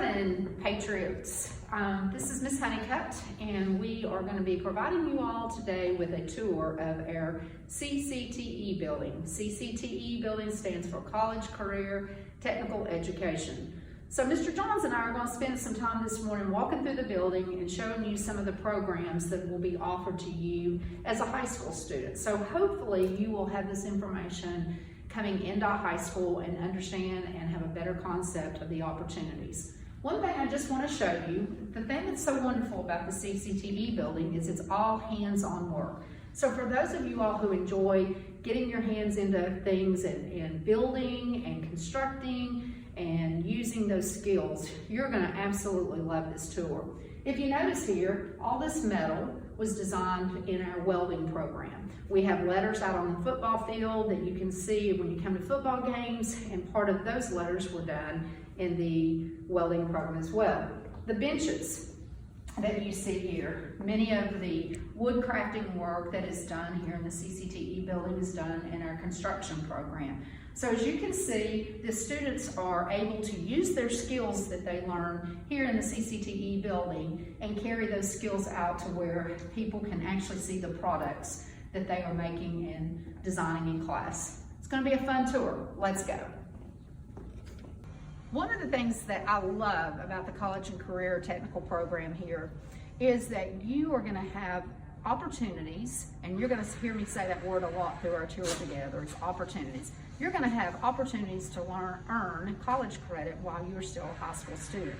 morning, Patriots. This is Miss Honeycutt, and we are going to be providing you all today with a tour of our CTE building. CTE building stands for College Career Technical Education. So Mr. Johns and I are going to spend some time this morning walking through the building and showing you some of the programs that will be offered to you as a high school student. So hopefully you will have this information coming into high school and understand and have a better concept of the opportunities. One thing I just want to show you, the thing that's so wonderful about the CTE building is it's all hands-on work. So for those of you all who enjoy getting your hands into things and building and constructing and using those skills, you're going to absolutely love this tour. If you notice here, all this metal was designed in our welding program. We have letters out on the football field that you can see when you come to football games, and part of those letters were done in the welding program as well. The benches that you see here, many of the wood crafting work that is done here in the CTE building is done in our construction program. So as you can see, the students are able to use their skills that they learn here in the CTE building and carry those skills out to where people can actually see the products that they are making and designing in class. It's going to be a fun tour. Let's go. One of the things that I love about the College and Career Technical Program here is that you are going to have opportunities, and you're going to hear me say that word a lot through our tour together, it's opportunities. You're going to have opportunities to earn college credit while you're still a high school student.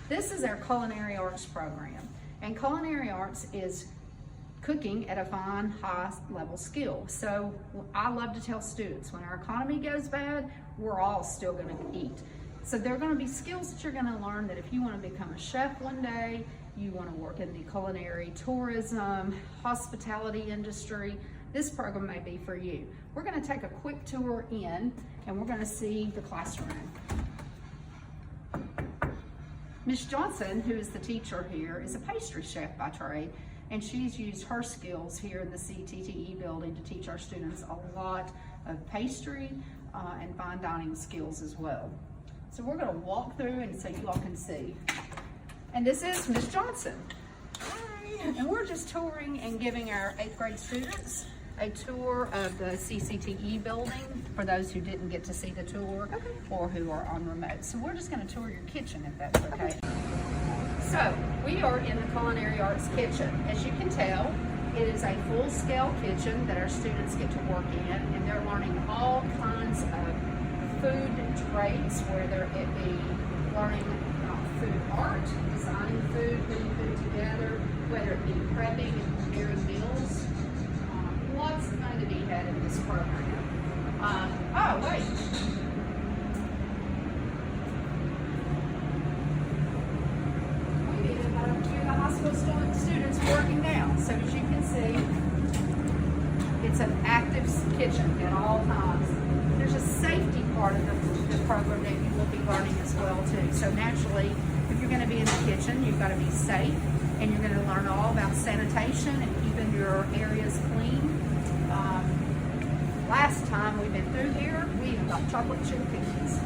This is our Culinary Arts program, and Culinary Arts is cooking at a fine, high-level skill. So I love to tell students, when our economy goes bad, we're all still going to eat. So there are going to be skills that you're going to learn that if you want to become a chef one day, you want to work in the culinary, tourism, hospitality industry, this program may be for you. We're going to take a quick tour in, and we're going to see the classroom. Ms. Johnson, who is the teacher here, is a pastry chef by trade, and she's used her skills here in the CTE building to teach our students a lot of pastry and fine dining skills as well. So we're going to walk through and so you all can see. And this is Ms. Johnson. Hi. And we're just touring and giving our 8th grade students a tour of the CTE building for those who didn't get to see the tour or who are on remote. So we're just going to tour your kitchen if that's okay. So we are in the Culinary Arts kitchen. As you can tell, it is a full-scale kitchen that our students get to work in, and they're learning all kinds of food trades, whether it be learning food art, designing food, putting food together, whether it be prepping and preparing meals. Lots of fun to be had in this program. Oh, wait. We even have a few of the high school students working now. So as you can see, it's an active kitchen at all times. There's a safety part of the program that you will be learning as well too. So naturally, if you're going to be in the kitchen, you've got to be safe, and you're going to learn all about sanitation and keeping your areas clean. Last time we've been through here, we even got chocolate chip cookies.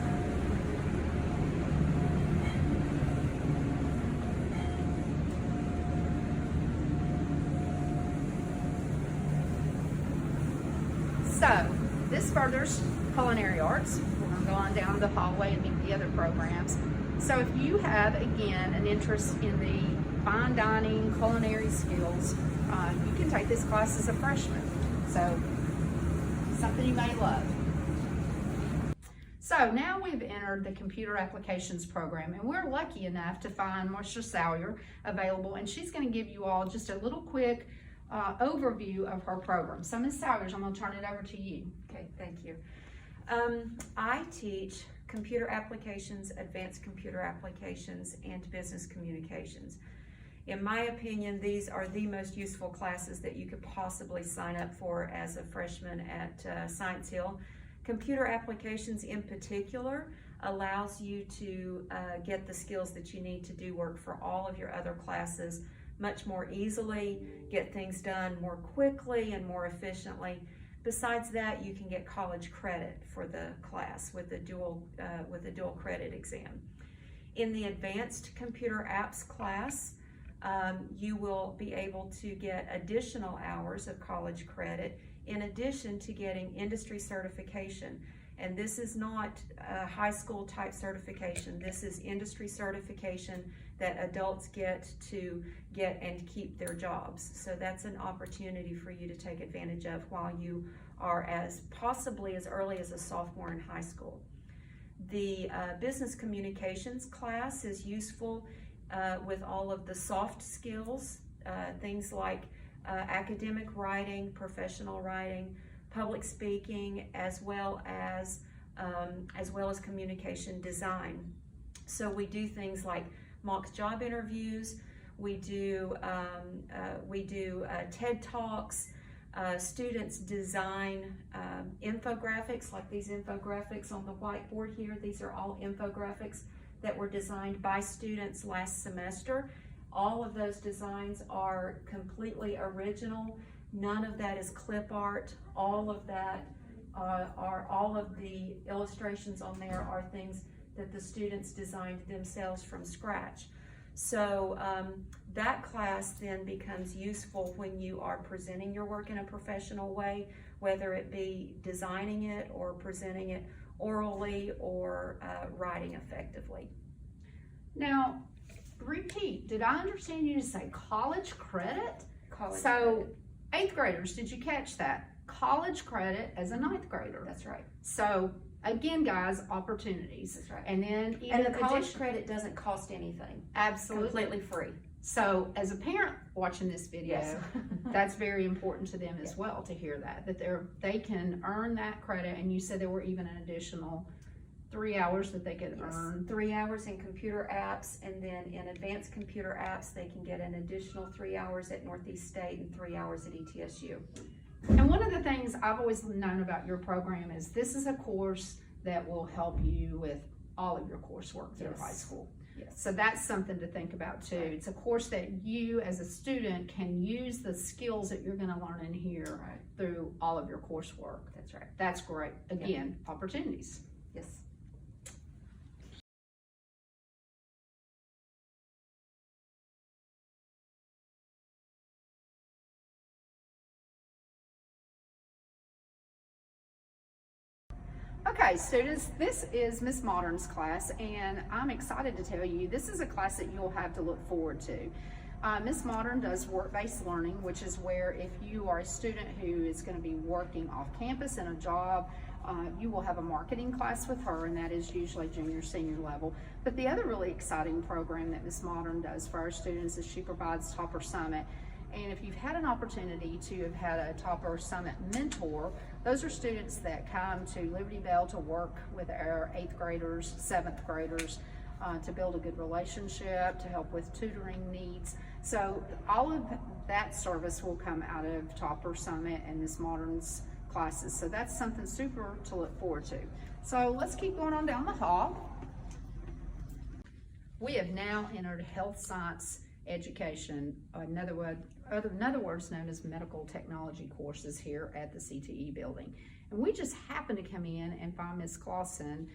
So this furthers Culinary Arts. We're going to go on down the hallway and meet the other programs. So if you have, again, an interest in the fine dining, culinary skills, you can take this class as a freshman. So something you may love. So now we've entered the Computer Applications program, and we're lucky enough to find Marcia Salyer available, and she's going to give you all just a little quick overview of her program. So Ms. Salyers, I'm going to turn it over to you. Okay, thank you. I teach computer applications, advanced computer applications, and business communications. In my opinion, these are the most useful classes that you could possibly sign up for as a freshman at Science Hill. Computer applications in particular allows you to get the skills that you need to do work for all of your other classes much more easily, get things done more quickly and more efficiently. Besides that, you can get college credit for the class with the dual credit exam. In the Advanced Computer Apps class, you will be able to get additional hours of college credit in addition to getting industry certification. And this is not a high school type certification. This is industry certification that adults get to get and keep their jobs. So that's an opportunity for you to take advantage of while you are possibly as early as a sophomore in high school. The business communications class is useful with all of the soft skills, things like academic writing, professional writing, public speaking, as well as communication design. So we do things like mock job interviews. We do TED Talks. Students design infographics, like these infographics on the whiteboard here. These are all infographics that were designed by students last semester. All of those designs are completely original. None of that is clip art. All of that all of the illustrations on there are things that the students designed themselves from scratch. So that class then becomes useful when you are presenting your work in a professional way, whether it be designing it or presenting it orally or writing effectively. Now, repeat, did I understand you to say college credit? College so credit. 8th graders, did you catch that? College credit as a 9th grader. That's right. So again, guys, opportunities. That's right. And then And the college credit doesn't cost anything. absolutely Completely free. So as a parent watching this video, Yes. that's very important to them as well to hear that they can earn that credit. And you said there were even an additional 3 hours that they could earn. 3 hours in computer apps, and then in advanced computer apps, they can get an additional 3 hours at Northeast State and 3 hours at ETSU. And one of the things I've always known about your program is this is a course that will help you with all of your coursework through high school. Yes. So that's something to think about too. It's a course that you as a student can use the skills that you're going to learn in here through all of your coursework. That's right. That's great. Again, opportunities. Yes. Okay, students, this is Miss Modern's class, and I'm excited to tell you this is a class that you'll have to look forward to. Miss Modern does work-based learning, which is where if you are a student who is going to be working off campus in a job, you will have a marketing class with her, and that is usually junior, senior level. But the other really exciting program that Miss Modern does for our students is she provides Topper Summit. And if you've had an opportunity to have had a Topper Summit mentor, those are students that come to Liberty Bell to work with our 8th graders, 7th graders, to build a good relationship, to help with tutoring needs. So all of that service will come out of Topper Summit and Miss Modern's classes. So that's something super to look forward to. So let's keep going on down the hall. We have now entered health science education, in other words known as medical technology courses here at the CTE building. And we just happened to come in and find Miss Clausen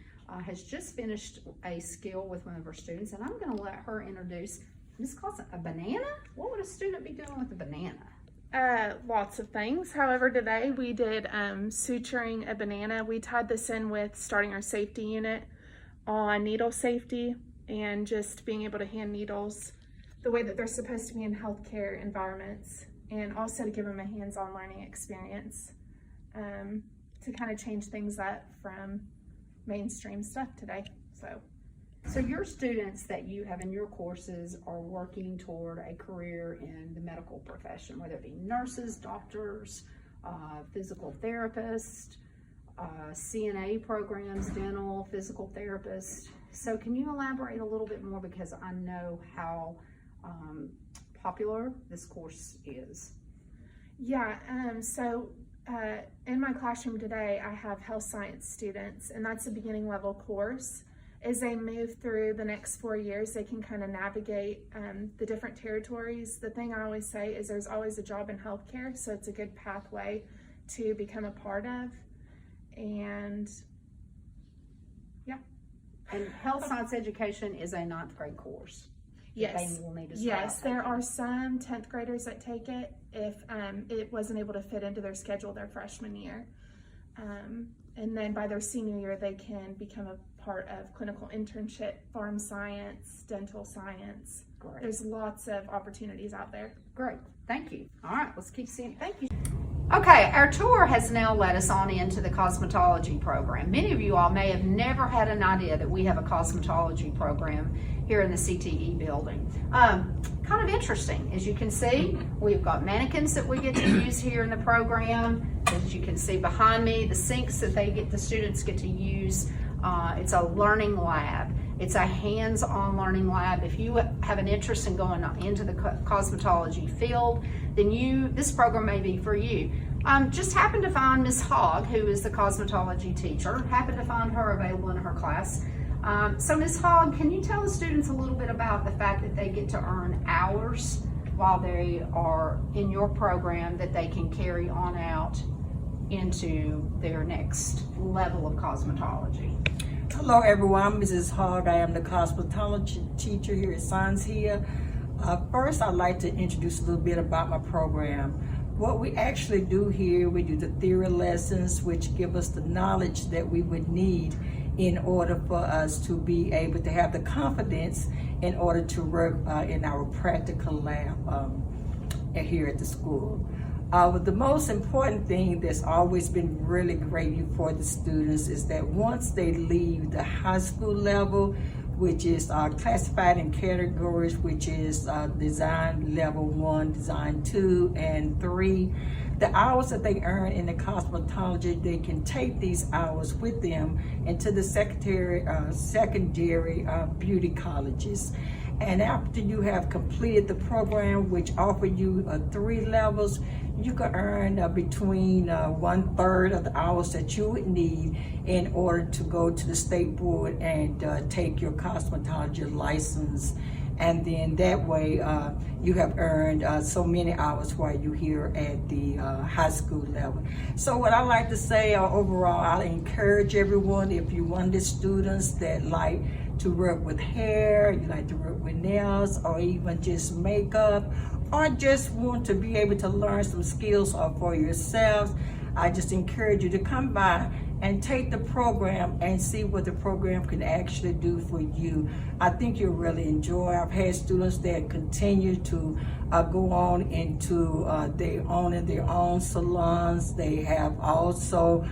has just finished a skill with one of her students, and I'm going to let her introduce Miss Clausen. A banana? What would a student be doing with a banana? Lots of things. However, today we did suturing a banana. We tied this in with starting our safety unit on needle safety and just being able to hand needles the way that they're supposed to be in healthcare environments, and also to give them a hands-on learning experience to kind of change things up from mainstream stuff today. So your students that you have in your courses are working toward a career in the medical profession, whether it be nurses, doctors, physical therapists, CNA programs, dental, physical therapists. So can you elaborate a little bit more, because I know how popular this course is? Yeah, in my classroom today, I have health science students, and that's a beginning level course. As they move through the next 4 years, they can kind of navigate the different territories. The thing I always say is there's always a job in healthcare, so it's a good pathway to become a part of. And yeah. And health science education is a 9th grade course. Yes. They will need to start Yes, out there taking. are some 10th graders that take it if it wasn't able to fit into their schedule their freshman year. And then by their senior year, they can become a part of clinical internship, farm science, dental science. Great. There's lots of opportunities out there. Great. Thank you. All right, let's keep seeing. Thank you. Okay, our tour has now led us on into the cosmetology program. Many of you all may have never had an idea that we have a cosmetology program here in the CTE building. Kind of interesting. As you can see, we've got mannequins that we get to use here in the program. As you can see behind me, the sinks that the students get to use. It's a learning lab. It's a hands-on learning lab. If you have an interest in going into the cosmetology field, then this program may be for you. Just happened to find Miss Hogg, who is the cosmetology teacher, happened to find her available in her class. So Miss Hogg, can you tell the students a little bit about the fact that they get to earn hours while they are in your program that they can carry on out into their next level of cosmetology? Hello everyone, I'm Mrs. Hogg. I am the cosmetology teacher here at Science here. First, I'd like to introduce a little bit about my program. What we actually do here, we do the theory lessons, which give us the knowledge that we would need in order for us to be able to have the confidence in order to work in our practical lab here at the school. The most important thing that's always been really great for the students is that once they leave the high school level, which is classified in categories, which is design level 1, design 2, and 3. The hours that they earn in the cosmetology, they can take these hours with them into the secondary beauty colleges. And after you have completed the program, which offer you 3 levels, you can earn between 1/3 of the hours that you would need in order to go to the state board and take your cosmetology license. And then that way you have earned so many hours while you're here at the high school level. So what I like to say overall, I encourage everyone, if you're one of the students that like to work with hair, you like to work with nails, or even just makeup, or just want to be able to learn some skills for yourselves, I just encourage you to come by and take the program and see what the program can actually do for you. I think you'll really enjoy. I've had students that continue to go on into owning their own salons. They have also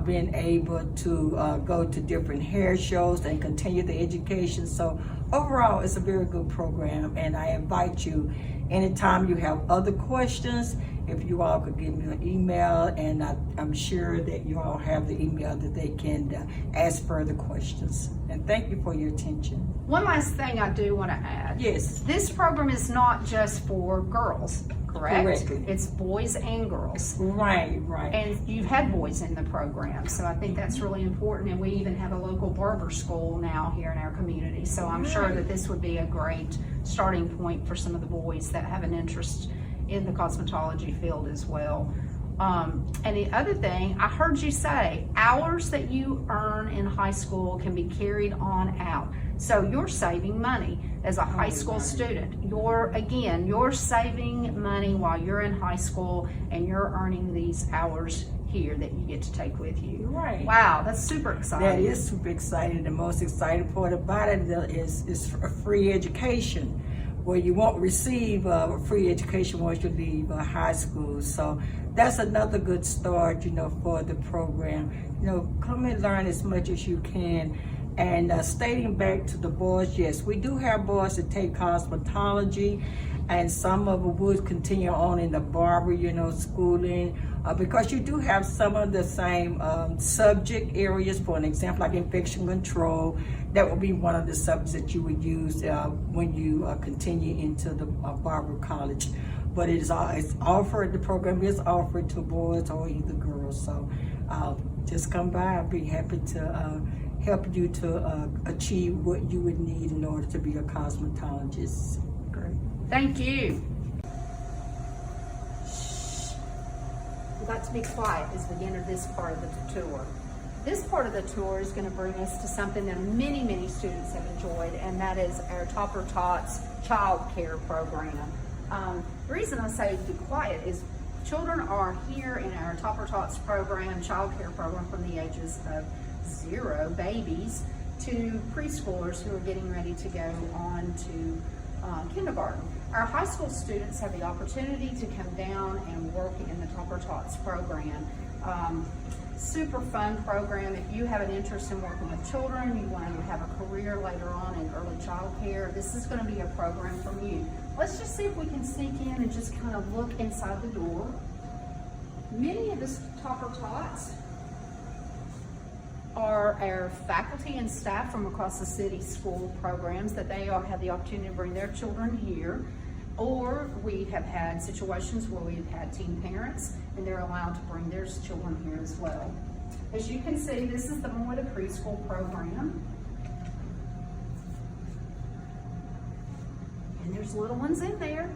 been able to go to different hair shows and continue the education. So overall, it's a very good program, and I invite you, anytime you have other questions, if you all could give me an email, and I'm sure that you all have the email that they can ask further questions. And thank you for your attention. One last thing I do want to add. Yes. This program is not just for girls, correct? Correctly. It's boys and girls. Right. And you've had boys in the program, so I think that's really important. And we even have a local barber school now here in our community. So I'm sure that this would be a great starting point for some of the boys that have an interest in the cosmetology field as well. And the other thing, I heard you say, hours that you earn in high school can be carried on out. So you're saving money as a high school student. You're saving money while you're in high school, and you're earning these hours here that you get to take with you. Right. Wow, that's super exciting. That is super exciting. The most exciting part about it is a free education, where you won't receive a free education once you leave high school. So that's another good start, for the program. Come and learn as much as you can. And stating back to the boys, yes, we do have boys that take cosmetology, and some of them would continue on in the barber, schooling, because you do have some of the same subject areas. For an example, like infection control, that will be one of the subjects that you would use when you continue into the barber college. But it's offered, the program is offered to boys or either girls. So just come by. I'll be happy to help you to achieve what you would need in order to be a cosmetologist. Great. Thank you. We've got to be quiet as we enter this part of the tour. This part of the tour is going to bring us to something that many students have enjoyed, and that is our Topper Tots child care program. The reason I say be quiet is children are here in our Topper Tots program, child care program, from the ages of 0, babies, to preschoolers who are getting ready to go on to kindergarten. Our high school students have the opportunity to come down and work in the Topper Tots program. Super fun program. If you have an interest in working with children, you want to have a career later on in early child care, this is going to be a program for you. Let's just see if we can sneak in and just kind of look inside the door. Many of the Topper Tots are our faculty and staff from across the city school programs that they all have the opportunity to bring their children here. Or we have had situations where we've had teen parents and they're allowed to bring their children here as well. As you can see, this is more the preschool program. And there's little ones in there.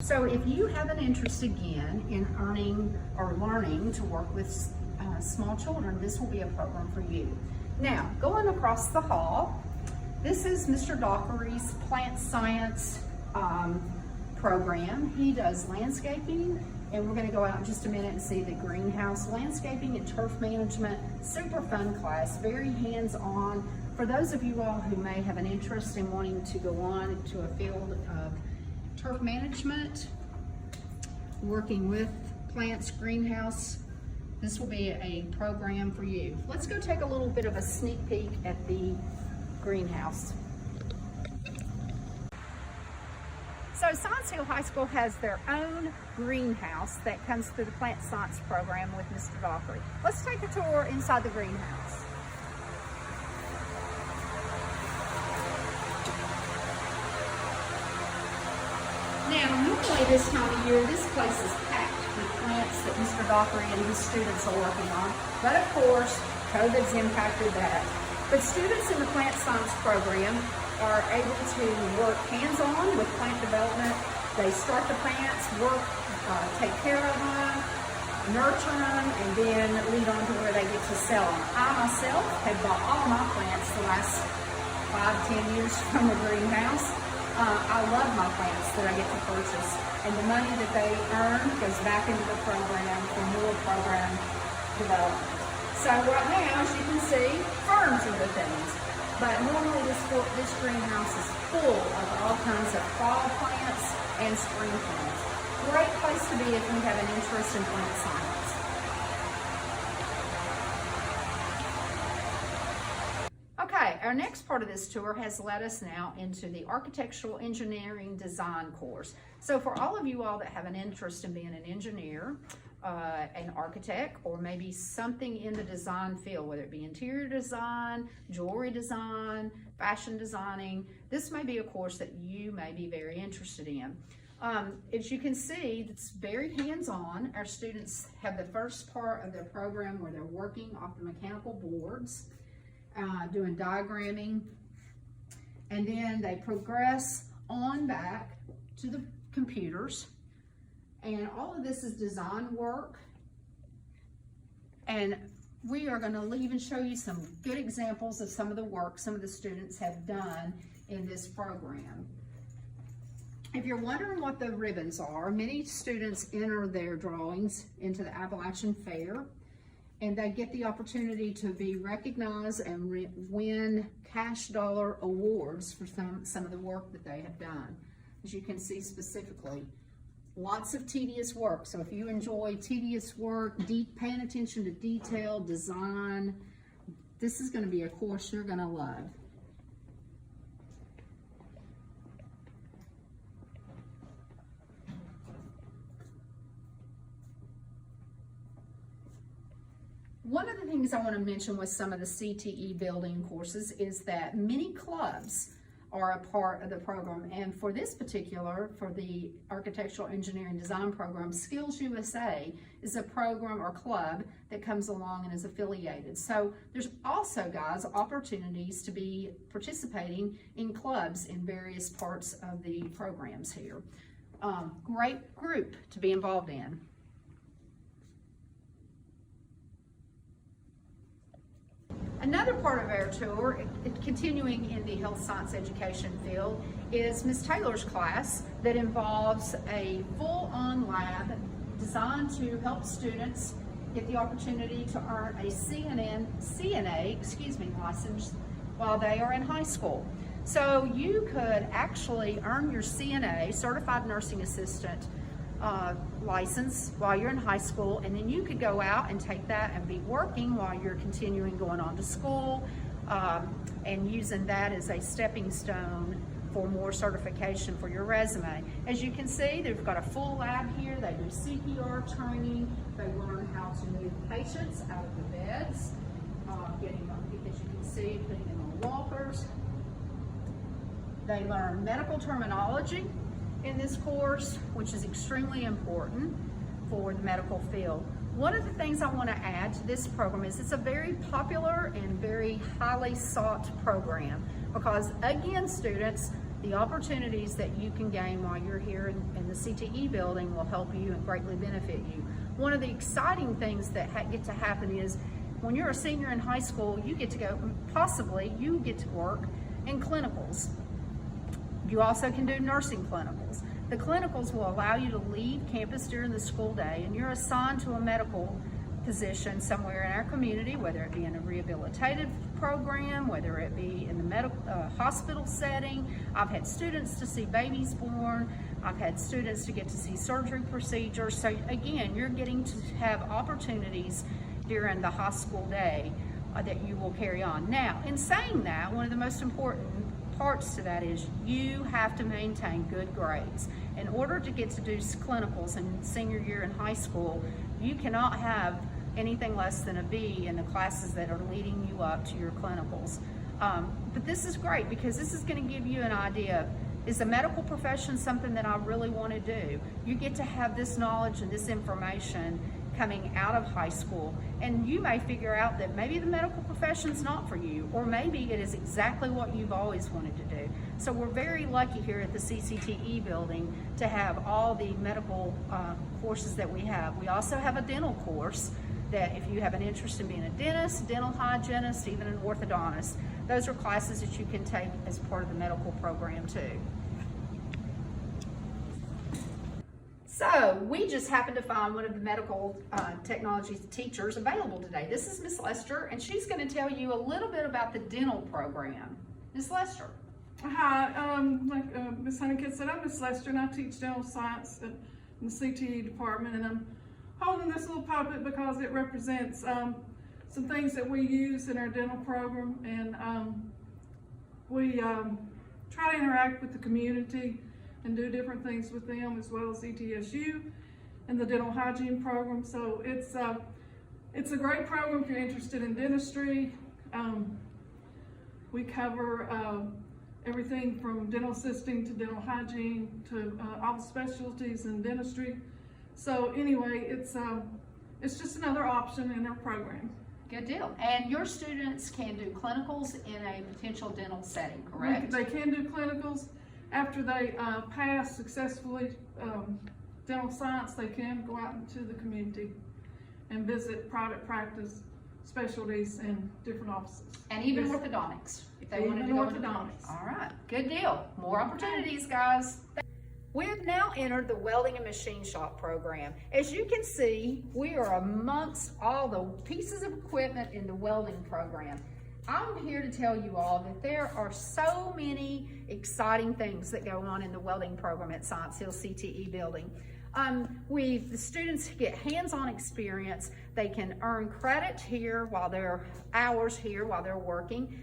So if you have an interest again in earning or learning to work with small children, this will be a program for you. Now, going across the hall, this is Mr. Dockery's plant science program. He does landscaping, and we're going to go out in just a minute and see the greenhouse landscaping and turf management. Super fun class, very hands-on. For those of you all who may have an interest in wanting to go on to a field of turf management, working with plants, greenhouse, this will be a program for you. Let's go take a little bit of a sneak peek at the greenhouse. So Science Hill High School has their own greenhouse that comes through the plant science program with Mr. Dockery. Let's take a tour inside the greenhouse. Now, normally this time of year, this place is packed with plants that Mr. Dockery and his students are working on. But of course, COVID's impacted that. But students in the plant science program are able to work hands-on with plant development. They start the plants, take care of them, nurture them, and then lead on to where they get to sell them. I myself have bought all my plants the last 5-10 years from the greenhouse. I love my plants that I get to purchase, and the money that they earn goes back into the program for more program development. So right now, as you can see, ferns are the things, but normally this greenhouse is full of all kinds of fall plants and spring plants. Great place to be if you have an interest in plant science. Okay, our next part of this tour has led us now into the Architectural Engineering Design course. So for all of you all that have an interest in being an engineer, an architect, or maybe something in the design field, whether it be interior design, jewelry design, fashion designing, this may be a course that you may be very interested in. As you can see, it's very hands-on. Our students have the first part of their program where they're working off the mechanical boards, doing diagramming, and then they progress on back to the computers, and all of this is design work, and we are going to leave and show you some good examples of some of the work some of the students have done in this program. If you're wondering what the ribbons are, many students enter their drawings into the Appalachian Fair, and they get the opportunity to be recognized and win cash dollar awards for some of the work that they have done. As you can see specifically, lots of tedious work. So if you enjoy tedious work, paying attention to detail, design, this is going to be a course you're going to love. One of the things I want to mention with some of the CTE building courses is that many clubs are a part of the program, and for this particular, for the Architectural Engineering Design program, Skills USA is a program or club that comes along and is affiliated. So there's also, guys, opportunities to be participating in clubs in various parts of the programs here. great group to be involved in. Another part of our tour, continuing in the health science education field, is Ms. Taylor's class that involves a full-on lab designed to help students get the opportunity to earn a CNA license while they are in high school. So you could actually earn your CNA, Certified Nursing Assistant, license while you're in high school, and then you could go out and take that and be working while you're continuing going on to school, and using that as a stepping stone for more certification for your resume. As you can see, they've got a full lab here. They do CPR training. They learn how to move patients out of the beds, getting them, as you can see, putting them on walkers. They learn medical terminology in this course, which is extremely important for the medical field. One of the things I want to add to this program is it's a very popular and very highly sought program because, again, students, the opportunities that you can gain while you're here in the CTE building will help you and greatly benefit you. One of the exciting things that get to happen is when you're a senior in high school, you get to go, possibly you get to work in clinicals. You also can do nursing clinicals. The clinicals will allow you to leave campus during the school day, and you're assigned to a medical position somewhere in our community, whether it be in a rehabilitative program, whether it be in the medical hospital setting. I've had students to see babies born. I've had students to get to see surgery procedures. So again, you're getting to have opportunities during the high school day that you will carry on. Now, in saying that, one of the most important parts to that is you have to maintain good grades. In order to get to do clinicals in senior year in high school, you cannot have anything less than a B in the classes that are leading you up to your clinicals. But this is great because this is going to give you an idea, is the medical profession something that I really want to do? You get to have this knowledge and this information coming out of high school, and you may figure out that maybe the medical profession's not for you, or maybe it is exactly what you've always wanted to do. So we're very lucky here at the CTE building to have all the medical courses that we have. We also have a dental course that if you have an interest in being a dentist, dental hygienist, even an orthodontist, those are classes that you can take as part of the medical program too. So we just happened to find one of the medical technology teachers available today. This is Miss Lester, and she's going to tell you a little bit about the dental program. Miss Lester. Hi, like Miss Honeycutt said, I'm Miss Lester, and I teach dental science in the CTE department, and I'm holding this little puppet because it represents some things that we use in our dental program, and we try to interact with the community and do different things with them, as well as ETSU and the dental hygiene program. So it's a great program if you're interested in dentistry. We cover everything from dental assisting to dental hygiene to all the specialties in dentistry. So anyway, it's just another option in our program. Good deal. And your students can do clinicals in a potential dental setting, correct? They can do clinicals. After they pass successfully dental science, they can go out into the community and visit private practice specialties and different offices. And even orthodontics, if they wanted to Even go into orthodontics. All right, good deal. More opportunities, guys. We have now entered the Welding and Machine Shop program. As you can see, we are amongst all the pieces of equipment in the welding program. I'm here to tell you all that there are so many exciting things that go on in the welding program at Science Hill CTE building. The students get hands-on experience. They can earn credit here while they're working.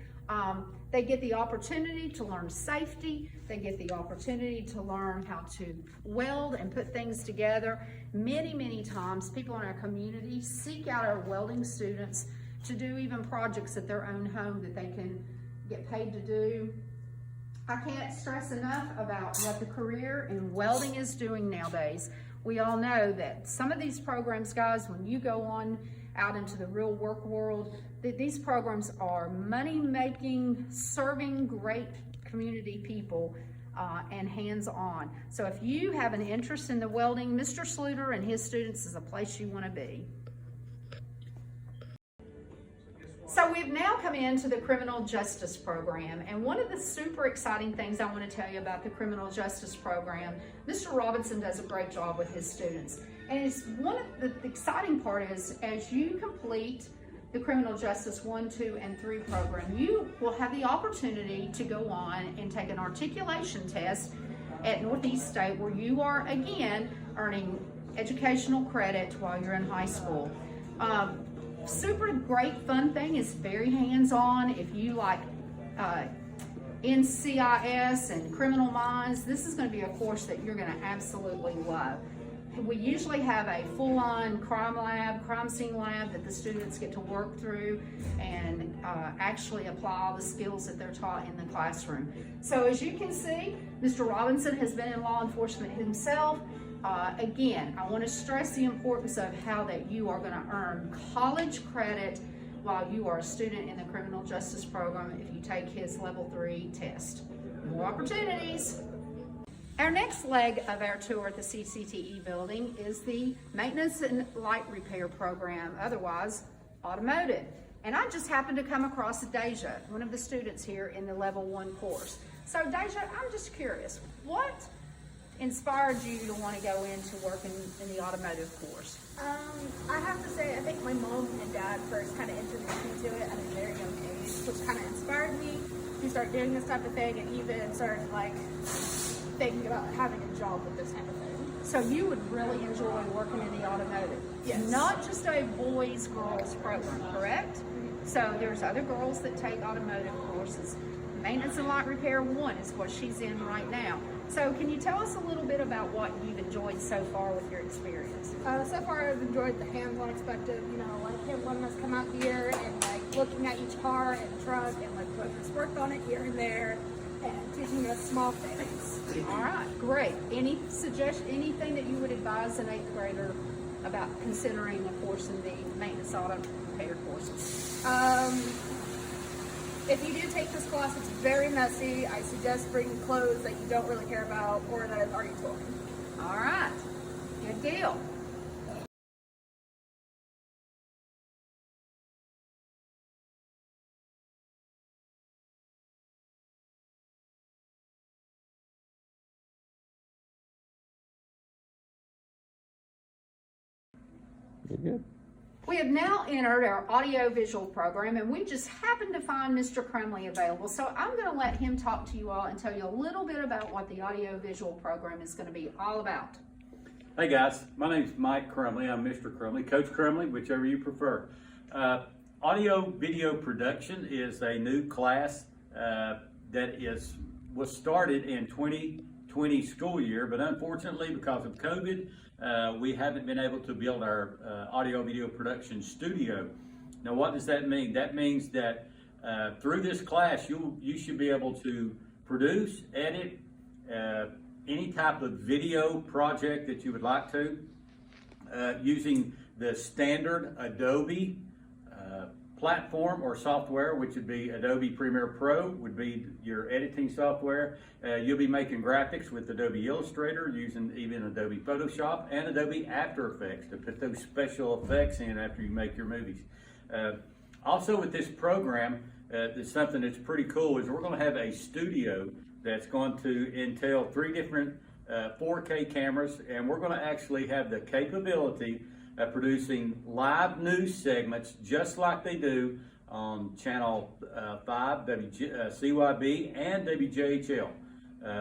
They get the opportunity to learn safety. They get the opportunity to learn how to weld and put things together. Many, many times people in our community seek out our welding students to do even projects at their own home that they can get paid to do. I can't stress enough about what the career in welding is doing nowadays. We all know that some of these programs, guys, when you go on out into the real work world, these programs are money-making, serving great community people and hands-on. So if you have an interest in the welding, Mr. Sluter and his students is a place you want to be. So we've now come into the criminal justice program, and one of the super exciting things I want to tell you about the criminal justice program, Mr. Robinson does a great job with his students. And it's one of the exciting part is as you complete the criminal justice 1, 2, and 3 program, you will have the opportunity to go on and take an articulation test at Northeast State, where you are again earning educational credit while you're in high school. Super great fun thing, is very hands-on. If you like NCIS and criminal minds, this is going to be a course that you're going to absolutely love. We usually have a full-on crime scene lab that the students get to work through and actually apply all the skills that they're taught in the classroom. So as you can see, Mr. Robinson has been in law enforcement himself. Again, I want to stress the importance of how that you are going to earn college credit while you are a student in the criminal justice program if you take his level 3 test. More opportunities. Our next leg of our tour at the CTE building is the Maintenance and Light Repair program, otherwise Automotive. And I just happened to come across Deja, one of the students here in the level 1 course. So Deja, I'm just curious, what inspired you to want to go into work in the automotive course? I have to say, I think my mom and dad first kind of introduced me to it at a very young age, which kind of inspired me to start doing this type of thing and even started like thinking about having a job with this type of thing. So you would really enjoy working in the automotive? Yes. Not just a boys-girls program, correct? So there's other girls that take automotive courses. Maintenance and Light Repair 1 is what she's in right now. So can you tell us a little bit about what you've enjoyed so far with your experience? So far I've enjoyed the hands-on perspective, you know, like him letting us come out here and like looking at each car and truck and like putting us work on it here and there and teaching us small things. All right, great. Anything that you would advise an 8th grader about considering a course in the maintenance auto repair courses? If you do take this class, it's very messy. I suggest bringing clothes that you don't really care about or that is already torn. All right, good deal. Good. We have now entered our audio-visual program, and we just happened to find Mr. Crumley available. So I'm going to let him talk to you all and tell you a little bit about what the audio-visual program is going to be all about. Hey guys, my name's Mike Crumley. I'm Mr. Crumley, Coach Crumley, whichever you prefer. Audio video production is a new class that was started in 2020 school year, but unfortunately because of COVID, we haven't been able to build our audio video production studio. Now what does that mean? That means that through this class you should be able to produce, edit any type of video project that you would like to using the standard Adobe platform or software, which would be Adobe Premiere Pro would be your editing software. You'll be making graphics with Adobe Illustrator, using even Adobe Photoshop and Adobe After Effects to put those special effects in after you make your movies. Also with this program, there's something that's pretty cool is we're going to have a studio that's going to entail 3 different 4K cameras, and we're going to actually have the capability of producing live news segments just like they do on Channel 5, CYB, and WJHL.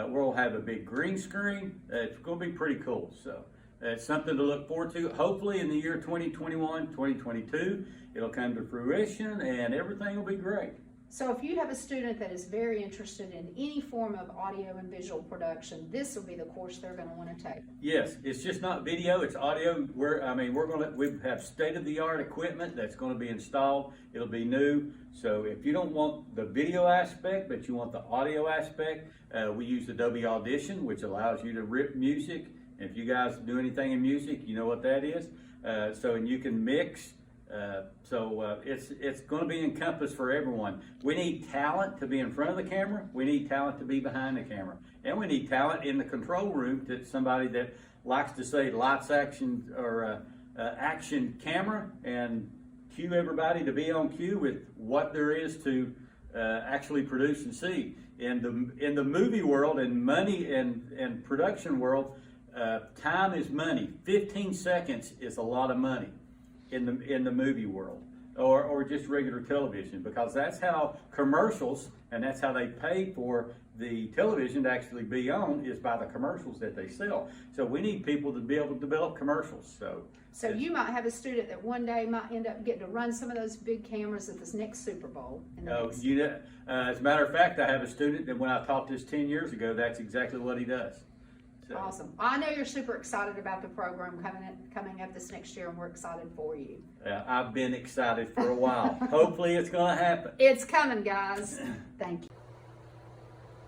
We'll have a big green screen. It's going to be pretty cool. So it's something to look forward to. Hopefully in the year 2021, 2022, it'll come to fruition and everything will be great. So if you have a student that is very interested in any form of audio and visual production, this will be the course they're going to want to take. Yes, it's just not video, it's audio. We have state-of-the-art equipment that's going to be installed. It'll be new. So if you don't want the video aspect, but you want the audio aspect, we use Adobe Audition, which allows you to rip music. And if you guys do anything in music, you know what that is. And you can mix It's going to be encompassed for everyone. We need talent to be in front of the camera. We need talent to be behind the camera, and we need talent in the control room. To somebody that likes to say lights, action, or action, camera, and cue everybody to be on cue with what there is to actually produce and see. In the movie world and money and production world, time is money. 15 seconds is a lot of money in the movie world, or just regular television, because that's how commercials, and that's how they pay for the television to actually be on, is by the commercials that they sell. So we need people to be able to develop commercials. So you might have a student that one day might end up getting to run some of those big cameras at this next Super Bowl. As a matter of fact, I have a student that when I taught this 10 years ago, that's exactly what he does. So. Awesome. I know you're super excited about the program coming up this next year, and we're excited for you. I've been excited for a while. Hopefully it's going to happen. It's coming, guys. Thank you.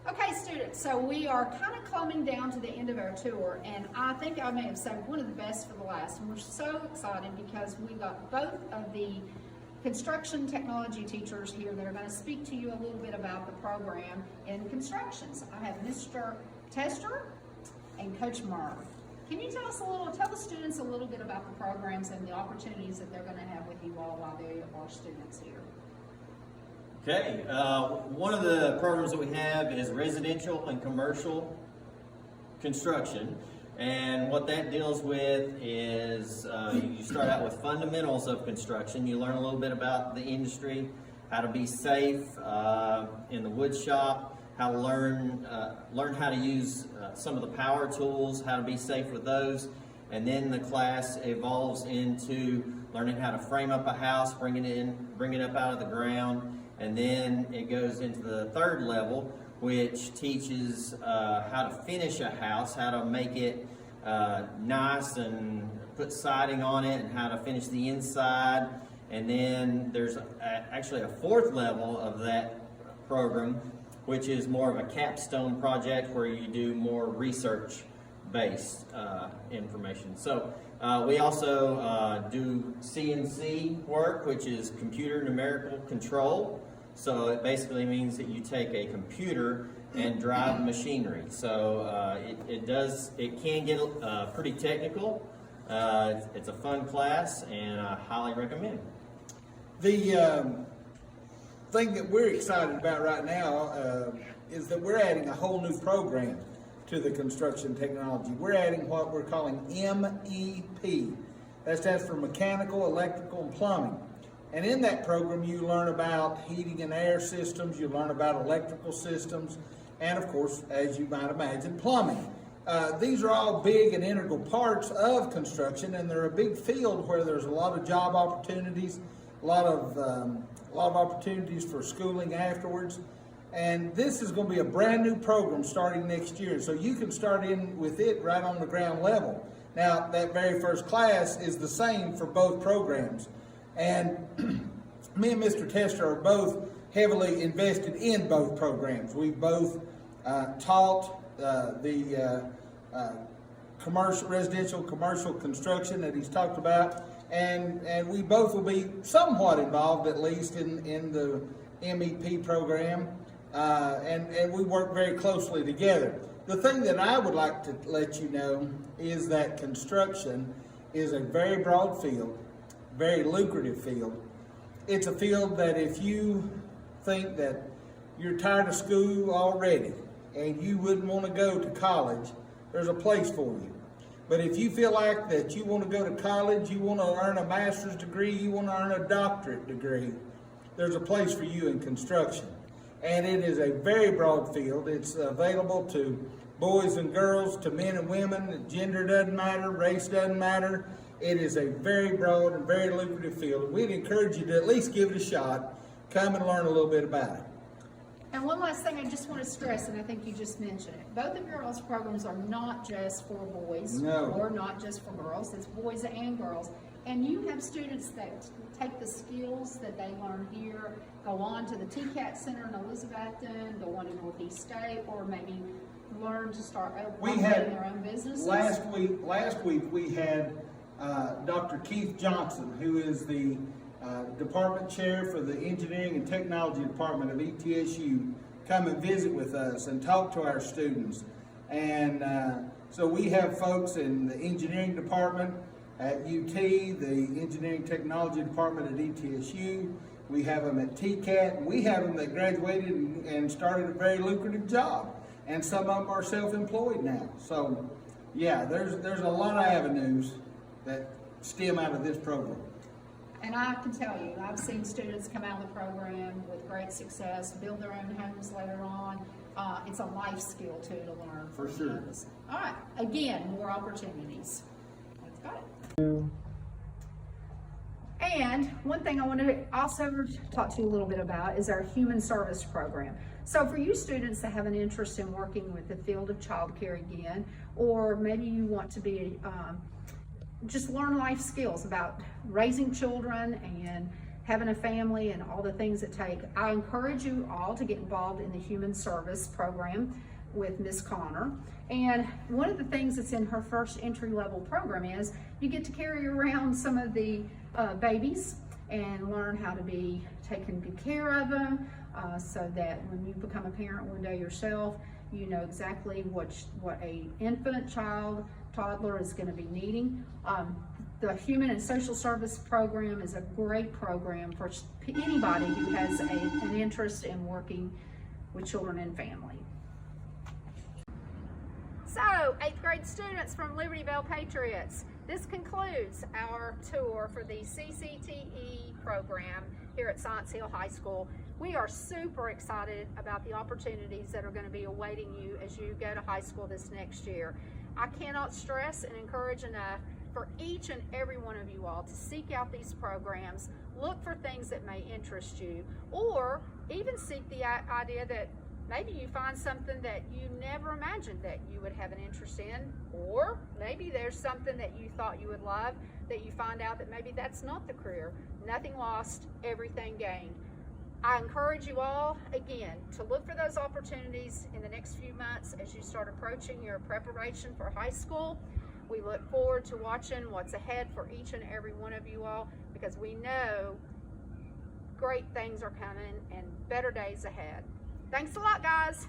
Okay, students, so we are kind of coming down to the end of our tour, and I think I may have saved one of the best for the last, and we're so excited because we got both of the construction technology teachers here that are going to speak to you a little bit about the program in constructions. I have Mr. Tester and Coach Murr. Can you tell the students a little bit about the programs and the opportunities that they're going to have with you all while they are students here? Okay, one of the programs that we have is residential and commercial construction, and what that deals with is you start out with fundamentals of construction. You learn a little bit about the industry, how to be safe in the wood shop, how to learn how to use some of the power tools, how to be safe with those, and then the class evolves into learning how to frame up a house, bring it up out of the ground. And then it goes into the third level, which teaches how to finish a house, how to make it nice and put siding on it, and how to finish the inside. And then there's actually a fourth level of that program, which is more of a capstone project where you do more research-based information. So we also do CNC work, which is computer numerical control. So it basically means that you take a computer and drive machinery. So it can get pretty technical. It's a fun class, and I highly recommend it. The thing that we're excited about right now is that we're adding a whole new program to the construction technology. We're adding what we're calling MEP. That stands for Mechanical, Electrical, and Plumbing. And in that program, you learn about heating and air systems, you learn about electrical systems, and of course, as you might imagine, plumbing. These are all big and integral parts of construction, and they're a big field where there's a lot of job opportunities, a lot of opportunities for schooling afterwards. And this is going to be a brand new program starting next year, so you can start in with it right on the ground level. Now, that very first class is the same for both programs. And me and Mr. Tester are both heavily invested in both programs. We've both taught the residential commercial construction that he's talked about, and we both will be somewhat involved, at least in the MEP program, and we work very closely together. The thing that I would like to let you know is that construction is a very broad field, very lucrative field. It's a field that if you think that you're tired of school already and you wouldn't want to go to college, there's a place for you. But if you feel like that you want to go to college, you want to earn a master's degree, you want to earn a doctorate degree, there's a place for you in construction. And it is a very broad field. It's available to boys and girls, to men and women. Gender doesn't matter, race doesn't matter. It is a very broad and very lucrative field. We'd encourage you to at least give it a shot. Come and learn a little bit about it. And one last thing I just want to stress, and I think you just mentioned it, both of your all's programs are not just for boys, or not just for girls, it's boys and girls. And you have students that take the skills that they learn here, go on to the TCAT Center in Elizabethton, go on to Northeast State, or maybe learn to start operating their own businesses. Last week we had Dr. Keith Johnson, who is the department chair for the Engineering and Technology Department of ETSU, come and visit with us and talk to our students. And so we have folks in the engineering department at UT, the Engineering Technology Department at ETSU. We have them at TCAT. We have them that graduated and started a very lucrative job. And some of them are self-employed now. So yeah, there's a lot of avenues that stem out of this program. And I can tell you, I've seen students come out of the program with great success, build their own homes later on. It's a life skill too to learn. For sure. All right, again, more opportunities. That's got it. And one thing I want to also talk to you a little bit about is our human service program. So for you students that have an interest in working with the field of childcare again, or maybe you want to be just learn life skills about raising children and having a family and all the things it take, I encourage you all to get involved in the human service program with Miss Connor. And one of the things that's in her first entry-level program is you get to carry around some of the babies and learn how to be taking good care of them, so that when you become a parent one day yourself, you know exactly what a infant child, toddler is going to be needing. The Human and Social Service program is a great program for anybody who has an interest in working with children and family. So, 8th grade students from Liberty Bell Patriots, this concludes our tour for the CCTE program here at Science Hill High School. We are super excited about the opportunities that are going to be awaiting you as you go to high school this next year. I cannot stress and encourage enough for each and every one of you all to seek out these programs, look for things that may interest you, or even seek the idea that maybe you find something that you never imagined that you would have an interest in, or maybe there's something that you thought you would love that you find out that maybe that's not the career. Nothing lost, everything gained. I encourage you all, again, to look for those opportunities in the next few months as you start approaching your preparation for high school. We look forward to watching what's ahead for each and every one of you all, because we know great things are coming and better days ahead. Thanks a lot, guys.